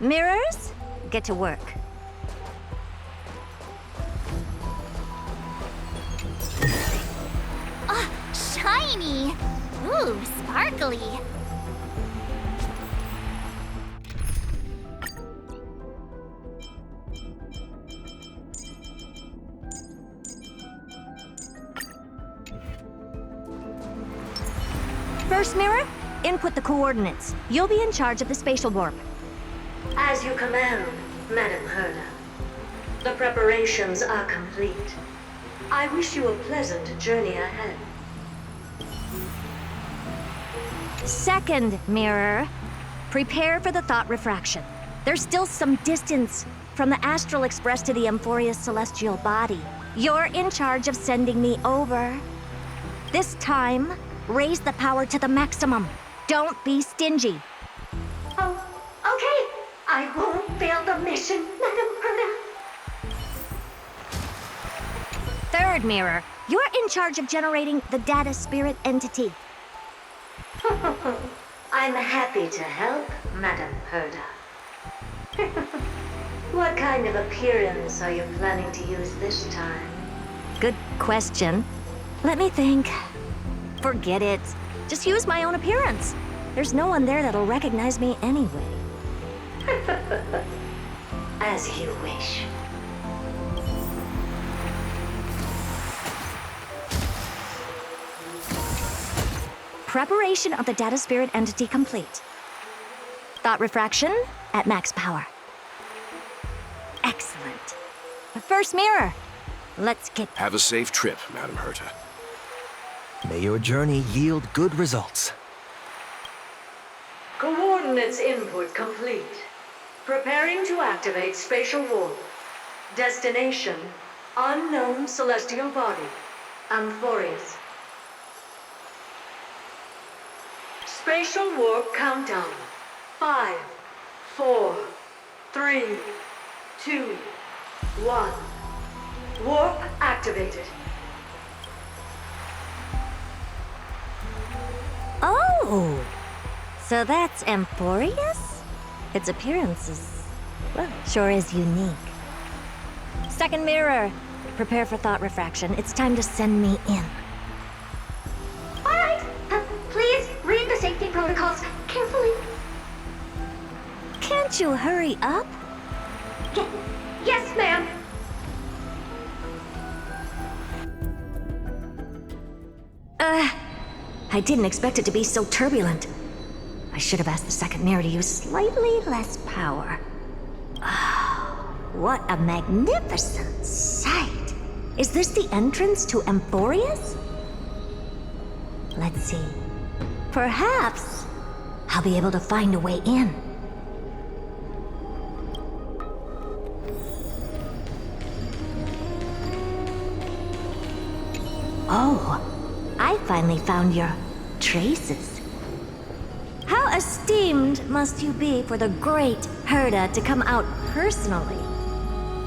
Mirrors, get to work. Ah, shiny! Ooh, sparkly! First mirror, input the coordinates. You'll be in charge of the spatial warp. As you command, Madam Herda. The preparations are complete. I wish you a pleasant journey ahead. Second mirror, prepare for the thought refraction. There's still some distance from the astral express to the Amphoria's celestial body. You're in charge of sending me over. This time, raise the power to the maximum. Don't be stingy. Oh, okay. I won't fail the mission, Madam Herda. Third mirror, you're in charge of generating the data spirit entity. I'm happy to help, Madam Herda. What kind of appearance are you planning to use this time? Good question. Let me think. Forget it. Just use my own appearance. There's no one there that'll recognize me anyway. As you wish. Preparation of the data spirit entity complete. Thought refraction at max power. Excellent. The first mirror. Let's get... Have a safe trip, Madam Herta. May your journey yield good results. Coordinates input complete. Preparing to activate spatial warp. Destination, unknown celestial body. Amphorius. Spatial warp countdown. 5, 4, 3, 2, 1. Warp activated. Oh! So that's Amphorius? Its appearance is, well, sure is unique. Second mirror. Prepare for thought refraction. It's time to send me in. All right, please read the safety protocols carefully. Can't you hurry up? Yes, ma'am. I didn't expect it to be so turbulent. I should have asked the second mirror to use slightly less power. Oh, what a magnificent sight! Is this the entrance to Amphorius? Let's see. Perhaps I'll be able to find a way in. Oh, I finally found your traces. How esteemed must you be for the great Herda to come out personally?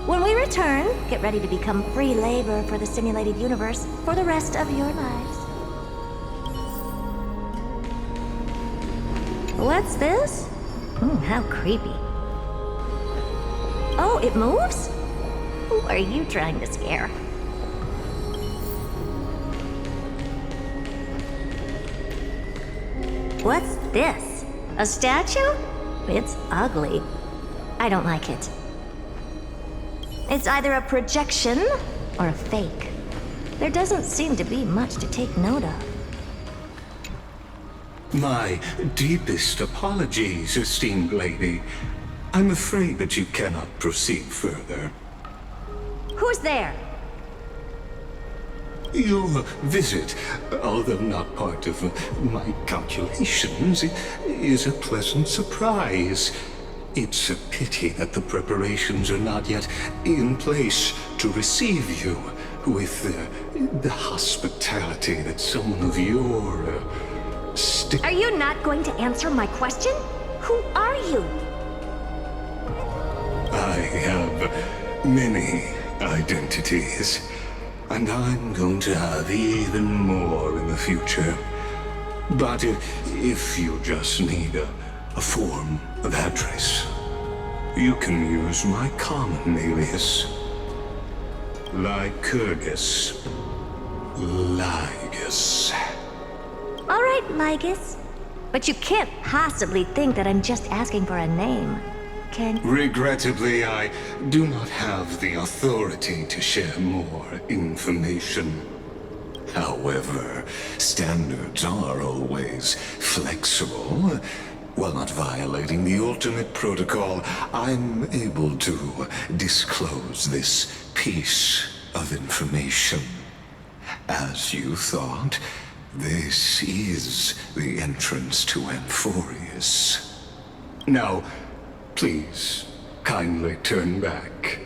When we return, get ready to become free labor for the simulated universe for the rest of your lives. What's this? How creepy. Oh, it moves? Who are you trying to scare? What's this? A statue? It's ugly. I don't like it. It's either a projection or a fake. There doesn't seem to be much to take note of. My deepest apologies, esteemed lady. I'm afraid that you cannot proceed further. Who's there? Your visit, although not part of my calculations, is a pleasant surprise. It's a pity that the preparations are not yet in place to receive you with the hospitality that someone of your Are you not going to answer my question? Who are you? I have many identities. And I'm going to have even more in the future. But if you just need a form of address, You can use my common alias. LYGUS. LYGUS. All right, LYGUS. But you can't possibly think that I'm just asking for a name, can you? Regrettably, I do not have the authority to share more information. However, standards are always flexible. While not violating the ultimate protocol, I'm able to disclose this piece of information. As you thought, this is the entrance to Amphorius. Now, please, kindly turn back.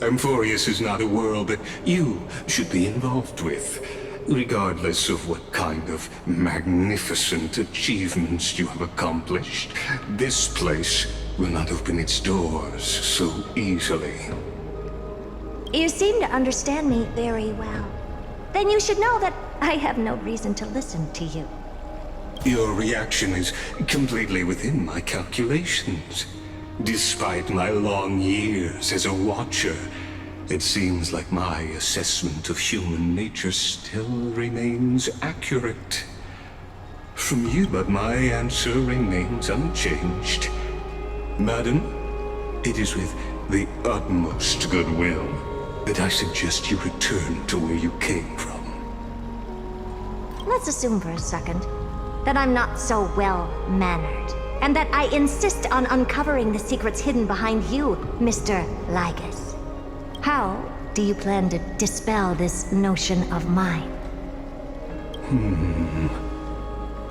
Amphorius is not a world that you should be involved with, regardless of what kind of magnificent achievements you have accomplished. This place will not open its doors so easily. You seem to understand me very well. Then you should know that I have no reason to listen to you. Your reaction is completely within my calculations. Despite my long years as a watcher, it seems like my assessment of human nature still remains accurate. From you, but my answer remains unchanged. Madam, it is with the utmost goodwill that I suggest you return to where you came from. Let's assume for a second that I'm not so well-mannered, and that I insist on uncovering the secrets hidden behind you, Mr. LYGUS. How do you plan to dispel this notion of mine?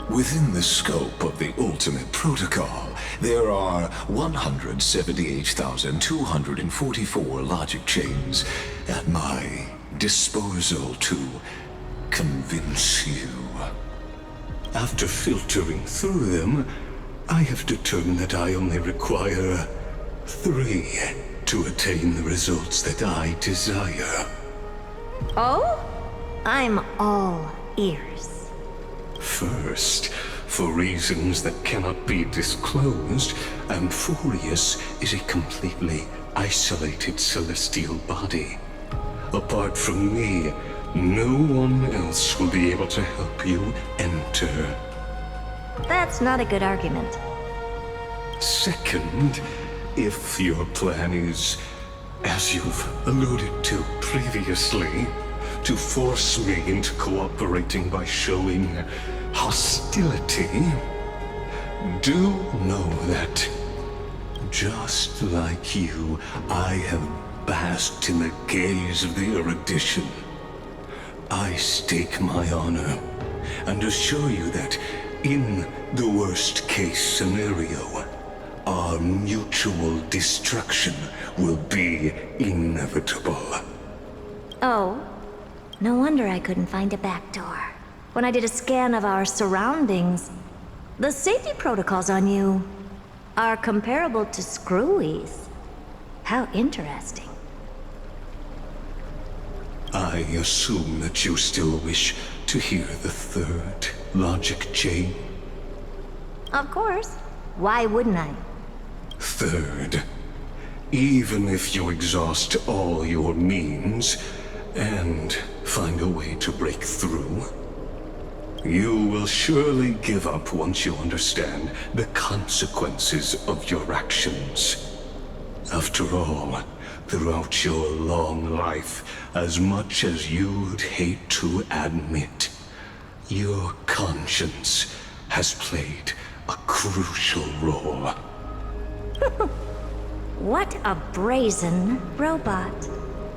Within the scope of the ultimate protocol, there are 178,244 logic chains at my disposal to convince you. After filtering through them, I have determined that I only require 3 to attain the results that I desire. Oh? I'm all ears. First, for reasons that cannot be disclosed, Amphorius is a completely isolated celestial body. Apart from me, no one else will be able to help you enter. That's not a good argument. Second, if your plan is, as you've alluded to previously, to force me into cooperating by showing hostility, do know that, just like you, I have basked in the gaze of the erudition. I stake my honor and assure you that, in the worst-case scenario, our mutual destruction will be inevitable. Oh, no wonder I couldn't find a back door. When I did a scan of our surroundings, the safety protocols on you are comparable to Screwy's. How interesting. I assume that you still wish to hear the third logic chain? Of course. Why wouldn't I? Third, even if you exhaust all your means and find a way to break through, you will surely give up once you understand the consequences of your actions. After all, throughout your long life, as much as you'd hate to admit, your conscience has played a crucial role. What a brazen robot.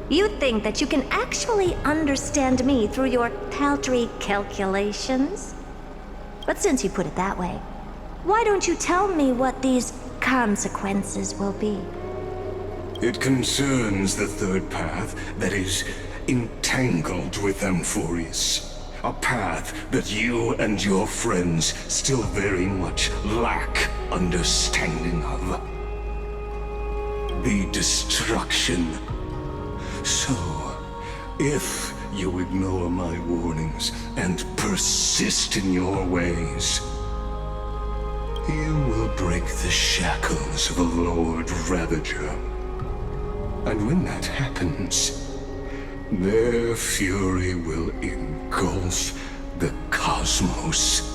You think that you can actually understand me through your paltry calculations? But since you put it that way, why don't you tell me what these consequences will be? It concerns the third path that is entangled with Amphorius. A path that you and your friends still very much lack understanding of. The destruction. So, if you ignore my warnings and persist in your ways, you will break the shackles of a Lord Ravager. And when that happens, their fury will engulf the cosmos.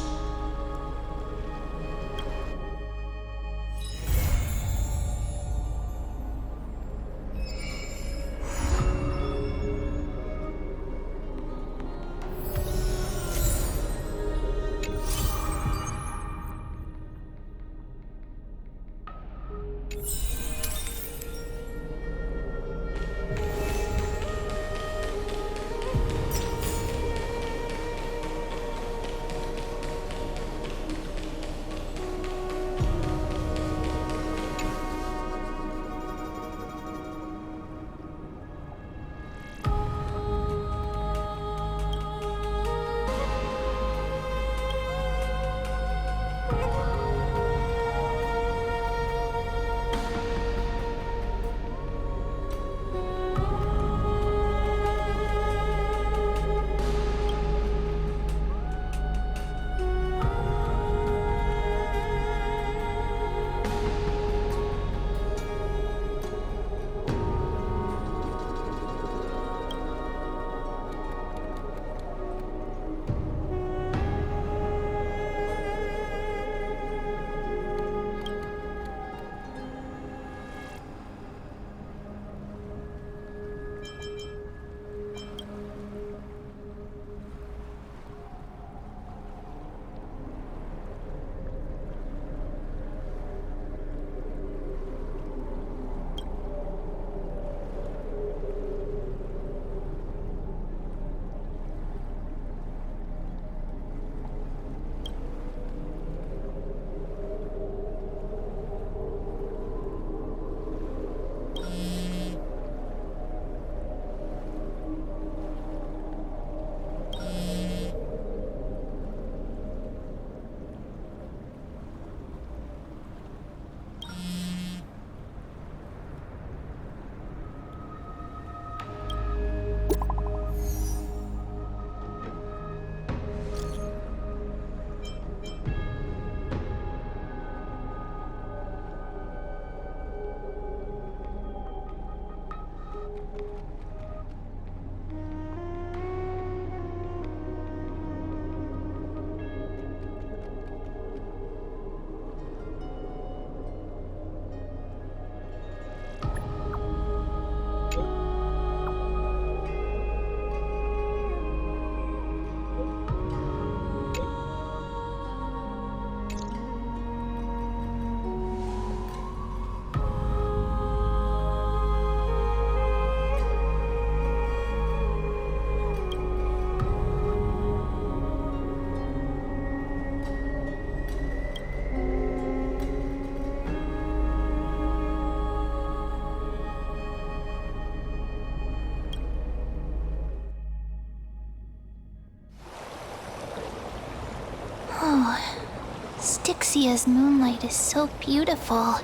Styxia's moonlight is so beautiful,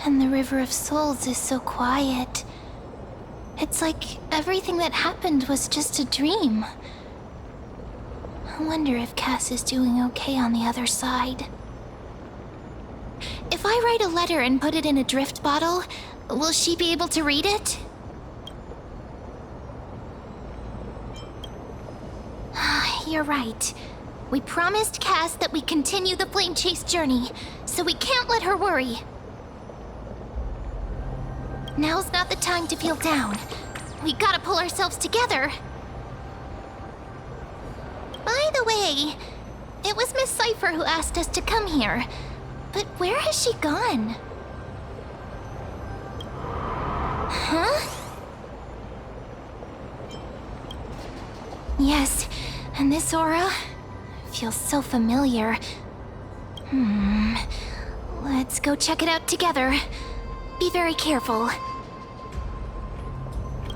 and the River of Souls is so quiet. It's like everything that happened was just a dream. I wonder if Cass is doing okay on the other side. If I write a letter and put it in a drift bottle, will she be able to read it? You're right. We promised Cass that we continue the plane chase journey, so we can't let her worry. Now's not the time to feel down. We gotta pull ourselves together. By the way, it was Miss Cypher who asked us to come here. But where has she gone? Huh? Yes, and this aura feels so familiar. Let's go check it out together. Be very careful.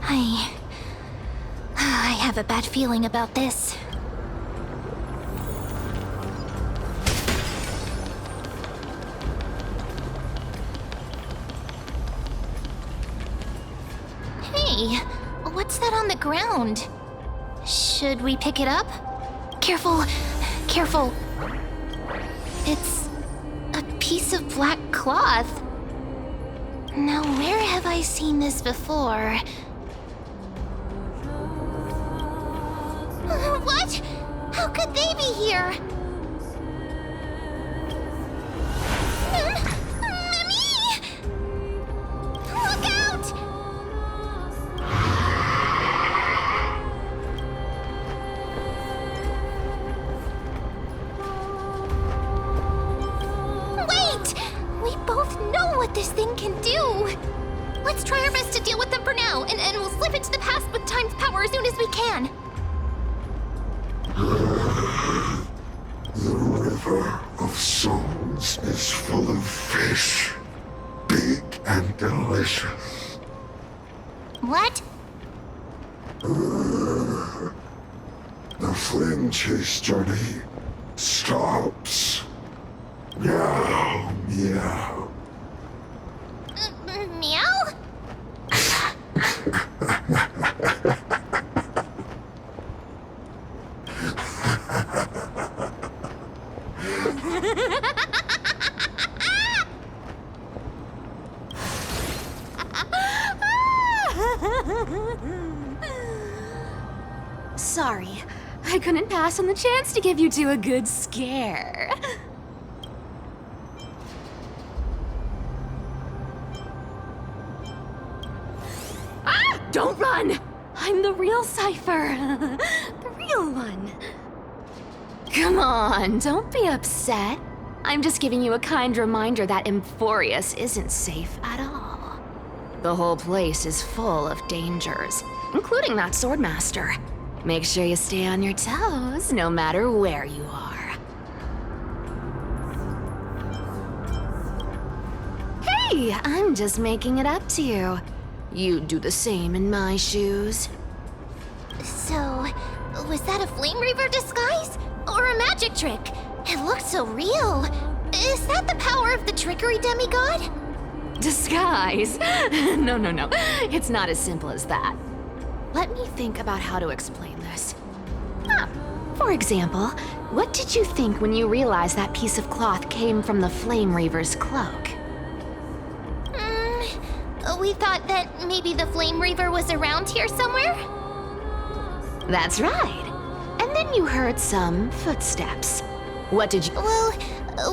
I have a bad feeling about this. Hey, what's that on the ground? Should we pick it up? Careful, careful. It's a piece of black cloth. Now, where have I seen this before? What? How could they be here? Mimi! Look out! Wait! We both know what this thing can do. Let's try our best to deal with them for now, and we'll slip into the past with time's power as soon as we can. The river of souls is full of fish, big and delicious. What? The flame chase journey stops. Meow, meow. Meow? Sorry, I couldn't pass on the chance to give you two a good scare. Ah! Don't run! I'm the real Cypher. The real one. Come on, don't be upset. I'm just giving you a kind reminder that Emphorius isn't safe at all. The whole place is full of dangers, including that Swordmaster. Make sure you stay on your toes, no matter where you are. Hey, I'm just making it up to you. You'd do the same in my shoes. So, was that a Flame Reaver disguise? Or a magic trick? It looked so real. Is that the power of the trickery demigod? Disguise? No. It's not as simple as that. Let me think about how to explain this. For example, what did you think when you realized that piece of cloth came from the Flame Reaver's cloak? We thought that maybe the Flame Reaver was around here somewhere? That's right. And then you heard some footsteps. What did you— Well,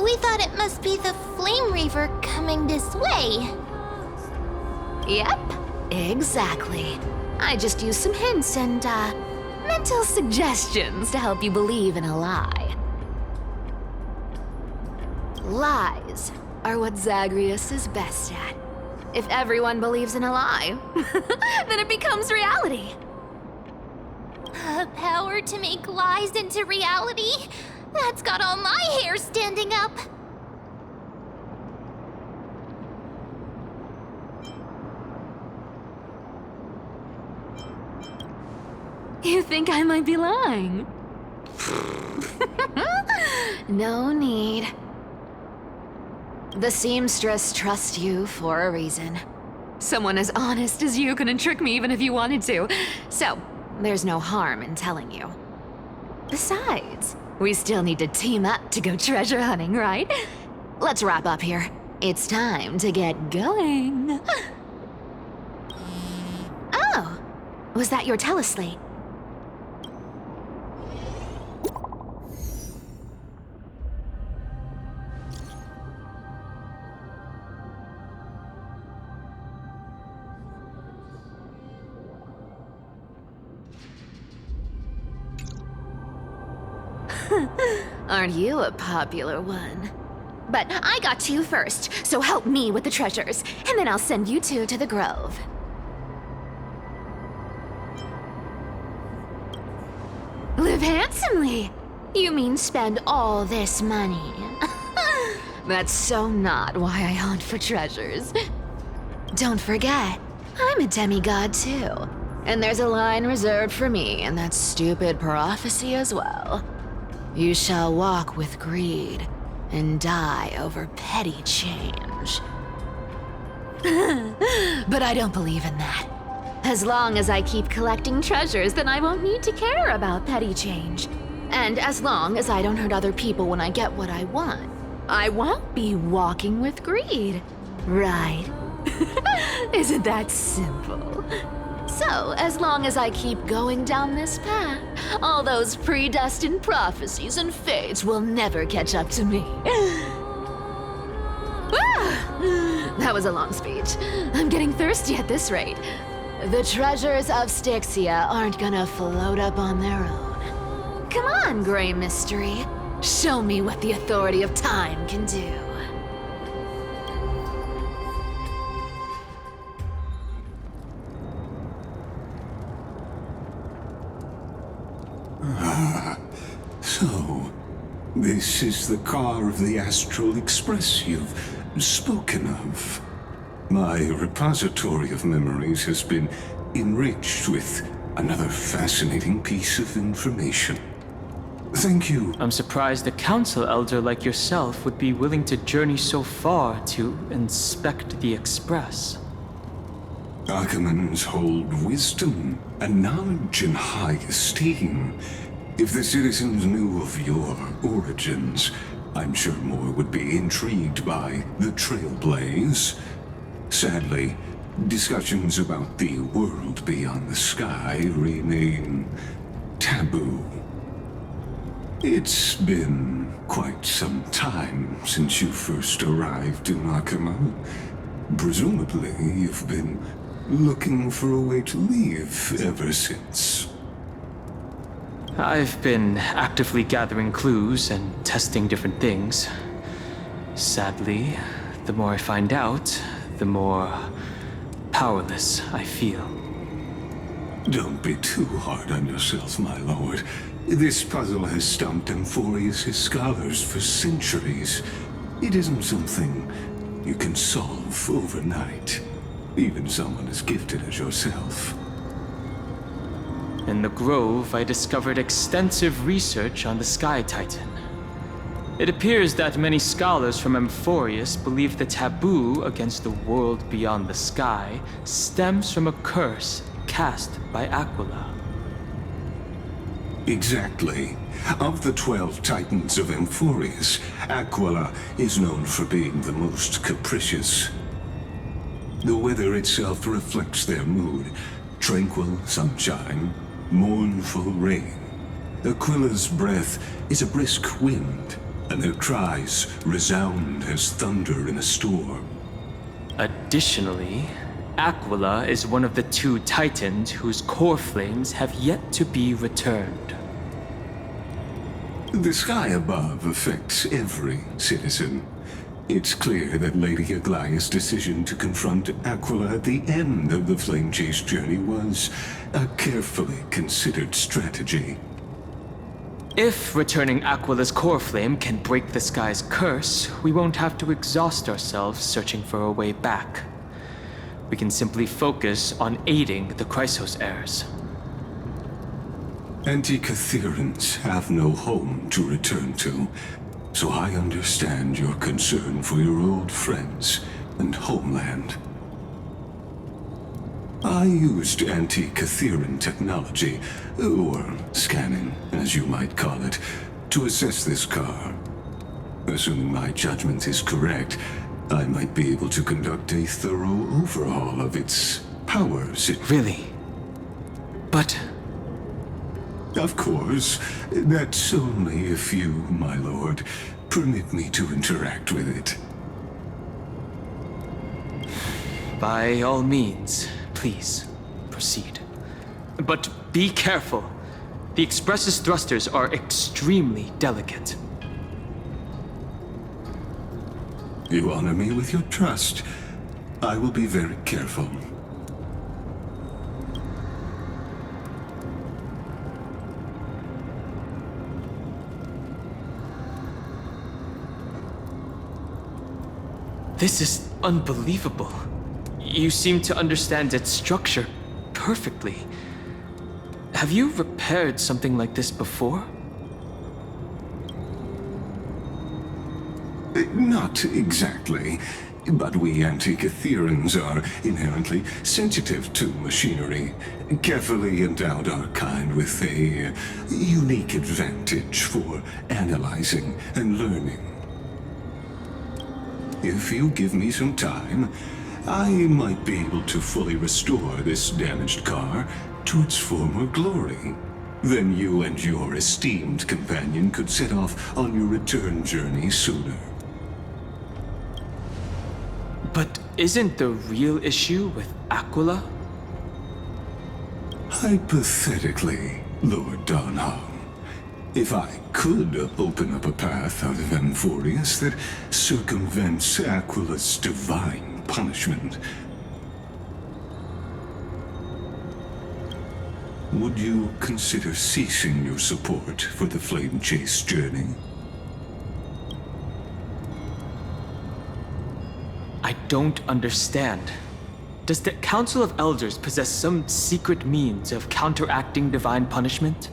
we thought it must be the Flame Reaver coming this way. Yep, exactly. I just used some hints and, mental suggestions to help you believe in a lie. Lies are what Zagreus is best at. If everyone believes in a lie, then it becomes reality. A power to make lies into reality? That's got all my hair standing up. You think I might be lying? No need. The seamstress trusts you for a reason. Someone as honest as you couldn't trick me even if you wanted to. So, there's no harm in telling you. Besides, we still need to team up to go treasure hunting, right? Let's wrap up here. It's time to get going. Oh, was that your teleslate? Aren't you a popular one? But I got to you first, so help me with the treasures, and then I'll send you two to the grove. Live handsomely? You mean spend all this money? That's so not why I hunt for treasures. Don't forget, I'm a demigod too. And there's a line reserved for me in that stupid prophecy as well. You shall walk with greed and die over petty change. But I don't believe in that. As long as I keep collecting treasures, then I won't need to care about petty change. And as long as I don't hurt other people when I get what I want, I won't be walking with greed, right? Isn't that simple? So, as long as I keep going down this path, all those predestined prophecies and fates will never catch up to me. That was a long speech. I'm getting thirsty at this rate. The treasures of Styxia aren't gonna float up on their own. Come on, Gray Mystery. Show me what the authority of time can do. So, this is the car of the Astral Express you've spoken of. My repository of memories has been enriched with another fascinating piece of information. Thank you. I'm surprised a council elder like yourself would be willing to journey so far to inspect the Express. Archimans hold wisdom and knowledge in high esteem. If the citizens knew of your origins, I'm sure more would be intrigued by the Trailblaze. Sadly, discussions about the world beyond the sky remain taboo. It's been quite some time since you first arrived in Akima. Presumably, you've been looking for a way to leave ever since. I've been actively gathering clues and testing different things. Sadly, the more I find out, the more powerless I feel. Don't be too hard on yourself, my lord. This puzzle has stumped Amphorius' scholars for centuries. It isn't something you can solve overnight, even someone as gifted as yourself. In the Grove, I discovered extensive research on the Sky Titan. It appears that many scholars from Amphorius believe the taboo against the world beyond the sky stems from a curse cast by Aquila. Exactly. Of the 12 Titans of Amphorius, Aquila is known for being the most capricious. The weather itself reflects their mood. Tranquil sunshine, mournful rain. Aquila's breath is a brisk wind, and their cries resound as thunder in a storm. Additionally, Aquila is one of the 2 Titans whose core flames have yet to be returned. The sky above affects every citizen. It's clear that Lady Aglaya's decision to confront Aquila at the end of the Flame Chase journey was a carefully considered strategy. If returning Aquila's core flame can break the sky's curse, we won't have to exhaust ourselves searching for a way back. We can simply focus on aiding the Chrysos heirs. Anti-Catherians have no home to return to, so I understand your concern for your old friends and homeland. I used anti-Catherian technology, or scanning, as you might call it, to assess this car. Assuming my judgment is correct, I might be able to conduct a thorough overhaul of its powers. Really? But... Of course. That's only if you, my lord, permit me to interact with it. By all means, please, proceed. But be careful. The Express's thrusters are extremely delicate. You honor me with your trust. I will be very careful. This is unbelievable. You seem to understand its structure perfectly. Have you repaired something like this before? Not exactly, but we anti-Catherians are inherently sensitive to machinery. Carefully endowed our kind with a unique advantage for analyzing and learning. If you give me some time, I might be able to fully restore this damaged car to its former glory. Then you and your esteemed companion could set off on your return journey sooner. But isn't the real issue with Aquila? Hypothetically, Lord Donham, if I could open up a path out of Amphorius that circumvents Aquila's divine punishment, would you consider ceasing your support for the Flame Chase journey? I don't understand. Does the Council of Elders possess some secret means of counteracting divine punishment?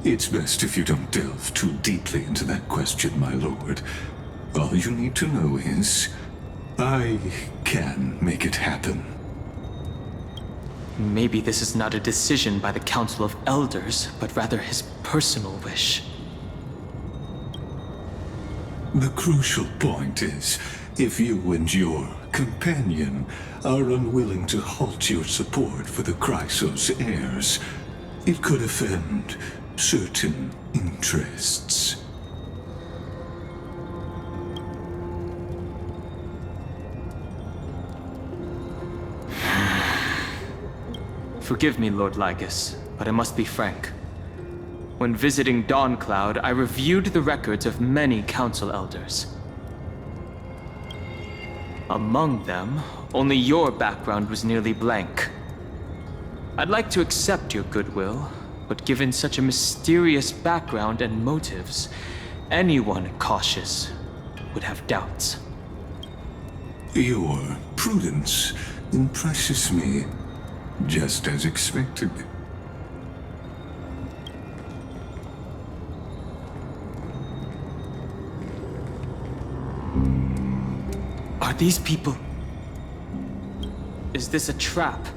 It's best if you don't delve too deeply into that question, my lord. All you need to know is, I can make it happen. Maybe this is not a decision by the Council of Elders, but rather his personal wish. The crucial point is, if you and your companion are unwilling to halt your support for the Chrysos heirs, it could offend certain interests. Forgive me, Lord LYGUS, but I must be frank. When visiting Dawncloud, I reviewed the records of many council elders. Among them, only your background was nearly blank. I'd like to accept your goodwill, but given such a mysterious background and motives, anyone cautious would have doubts. Your prudence impresses me, just as expected. Are these people... Is this a trap?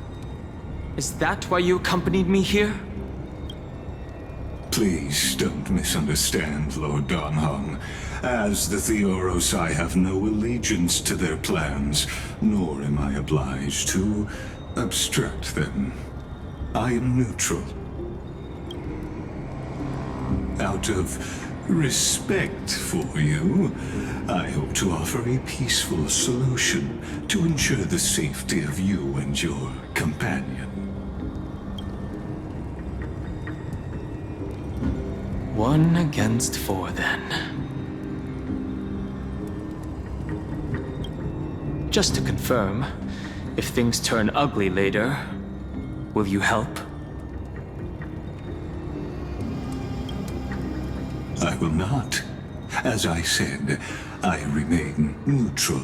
Is that why you accompanied me here? Please don't misunderstand, Lord Donham. As the Theoros, I have no allegiance to their plans, nor am I obliged to obstruct them. I am neutral. Out of respect for you, I hope to offer a peaceful solution to ensure the safety of you and your companion. One against four, then. Just to confirm, if things turn ugly later, will you help? I will not. As I said, I remain neutral.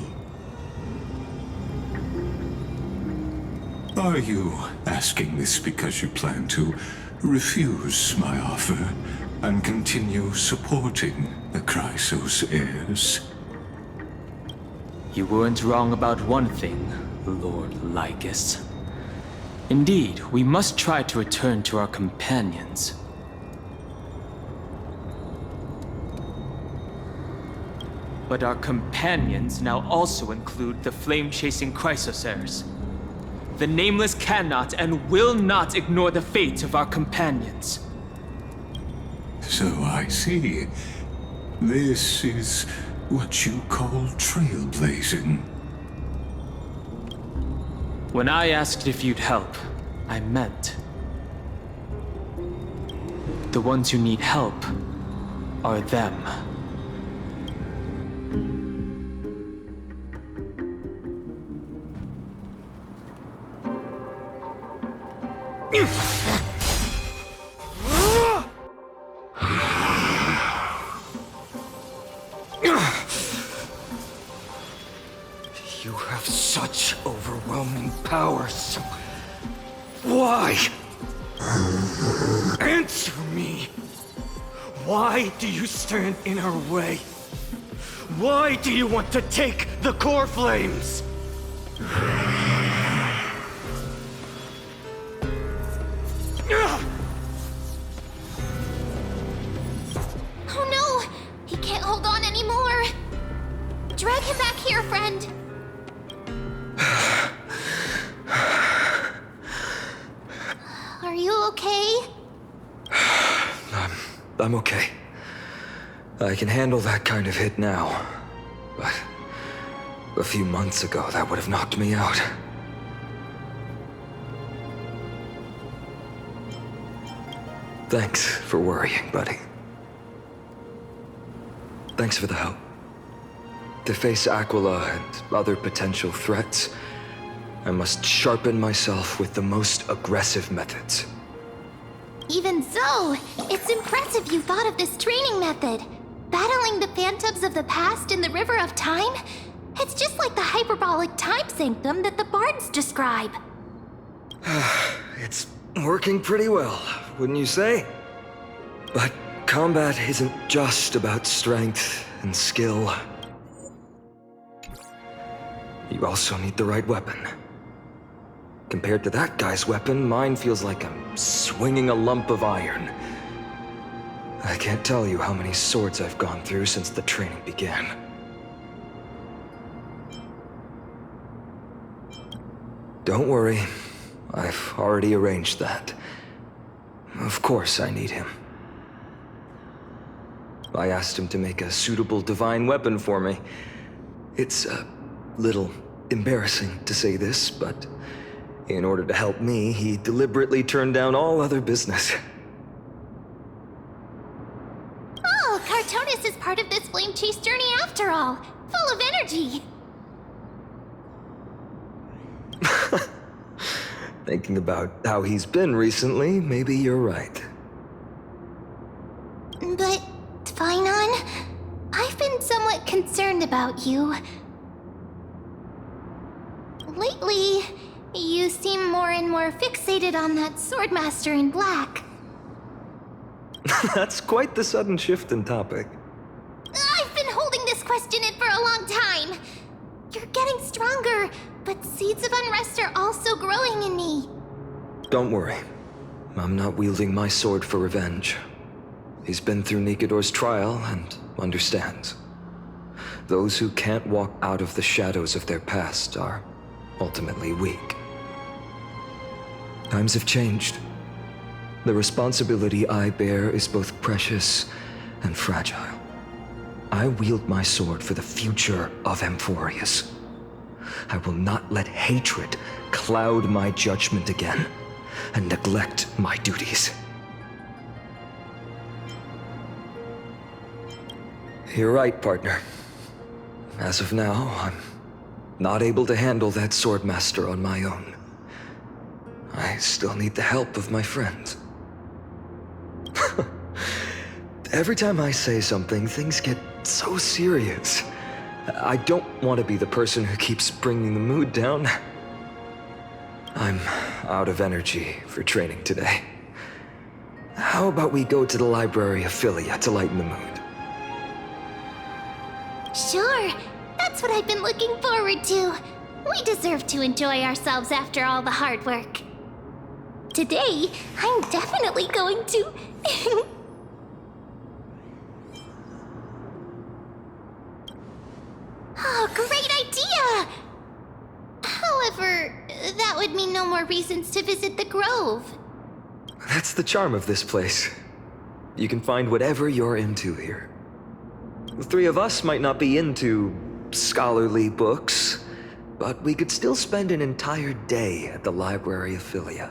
Are you asking this because you plan to refuse my offer and continue supporting the Chrysos heirs? You weren't wrong about one thing, Lord LYGUS. Indeed, we must try to return to our companions. But our companions now also include the flame-chasing Chrysos heirs. The Nameless cannot and will not ignore the fate of our companions. So I see. This is what you call trailblazing. When I asked if you'd help, I meant. The ones who need help are them. You have such overwhelming powers. Why? Answer me. Why do you stand in our way? Why do you want to take the core flames? Oh no! He can't hold on anymore! okay? I'm okay. I can handle that kind of hit now. But a few months ago, that would have knocked me out. Thanks for worrying, buddy. Thanks for the help. To face Aquila and other potential threats, I must sharpen myself with the most aggressive methods. Even so, it's impressive you thought of this training method. Battling the phantoms of the past in the River of Time? It's just like the hyperbolic time sanctum that the bards describe. It's working pretty well, wouldn't you say? But combat isn't just about strength and skill. You also need the right weapon. Compared to that guy's weapon, mine feels like I'm swinging a lump of iron. I can't tell you how many swords I've gone through since the training began. Don't worry, I've already arranged that. Of course I need him. I asked him to make a suitable divine weapon for me. It's a little embarrassing to say this, but in order to help me, he deliberately turned down all other business. Oh, Cartonis is part of this flame chase journey after all. Full of energy. Thinking about how he's been recently, maybe you're right. But, Finon, I've been somewhat concerned about you. Lately, you seem more and more fixated on that Swordmaster in black. That's quite the sudden shift in topic. I've been holding this question in for a long time. You're getting stronger, but seeds of unrest are also growing in me. Don't worry. I'm not wielding my sword for revenge. He's been through Nikador's trial and understands. Those who can't walk out of the shadows of their past are ultimately weak. Times have changed. The responsibility I bear is both precious and fragile. I wield my sword for the future of Amphorius. I will not let hatred cloud my judgment again and neglect my duties. You're right, partner. As of now, I'm not able to handle that Swordmaster on my own. I still need the help of my friends. Every time I say something, things get so serious. I don't want to be the person who keeps bringing the mood down. I'm out of energy for training today. How about we go to the library of Philia to lighten the mood? Sure, that's what I've been looking forward to. We deserve to enjoy ourselves after all the hard work. Today, I'm definitely going to... Oh, great idea! However, that would mean no more reasons to visit the Grove. That's the charm of this place. You can find whatever you're into here. The three of us might not be into scholarly books, but we could still spend an entire day at the library of Philia.